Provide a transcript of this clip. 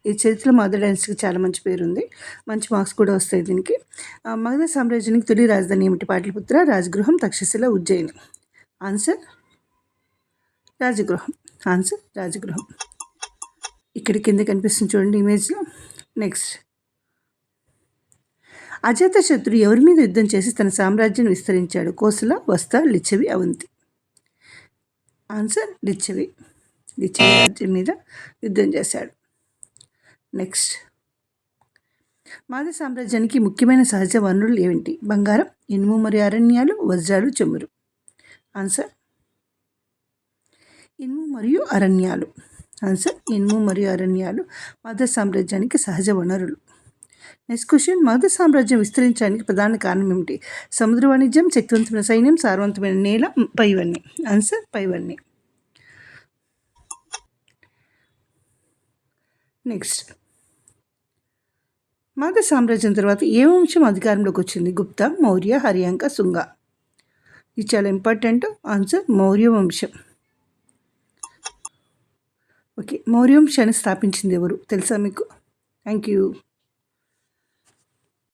ఈ చరిత్రలో మగధ డైనస్టీకి చాలా మంచి పేరుంది. మంచి మార్క్స్ కూడా వస్తాయి దీనికి. మగధ సామ్రాజ్యానికి తొలి రాజధాని ఏమిటి? పాటలిపుత్ర, రాజగృహం, తక్షశిల, ఉజ్జయిని. ఆన్సర్ రాజగృహం. ఆన్సర్ రాజగృహం. ఇక్కడ కింద కనిపిస్తుంది చూడండి ఇమేజ్లో. నెక్స్ట్, అజాతశత్రు ఎవరి మీద యుద్ధం చేసి తన సామ్రాజ్యాన్ని విస్తరించాడు? కోసల, వస్త, లిచ్చవి, అవంతి. ఆన్సర్ లిచ్చవి. లిచ్చవి రాజ్యం మీద యుద్ధం చేశాడు. నెక్స్ట్, మగధ సామ్రాజ్యానికి ముఖ్యమైన సహజ వనరులు ఏమిటి? బంగారం, ఇనుము మరియు అరణ్యాలు, వజ్రాలు, చమురు. ఆన్సర్ ఇనుము మరియు అరణ్యాలు. ఆన్సర్ ఇనుము మరియు అరణ్యాలు మగధ సామ్రాజ్యానికి సహజ వనరులు. నెక్స్ట్ క్వశ్చన్, మగధ సామ్రాజ్యం విస్తరించడానికి ప్రధాన కారణం ఏమిటి? సముద్ర వాణిజ్యం, శక్తివంతమైన సైన్యం, సారవంతమైన నేల, పైవన్నీ. ఆన్సర్ పైవన్నీ. నెక్స్ట్, మగధ సామ్రాజ్యం తర్వాత ఏ వంశం అధికారంలోకి వచ్చింది? గుప్త, మౌర్య, హర్యాంక, శుంగ. ఇది చాలా ఇంపార్టెంట్. ఆన్సర్ మౌర్య వంశం. ఓకే, మౌర్య వంశాన్ని స్థాపించింది ఎవరు తెలుసా మీకు? Thank you.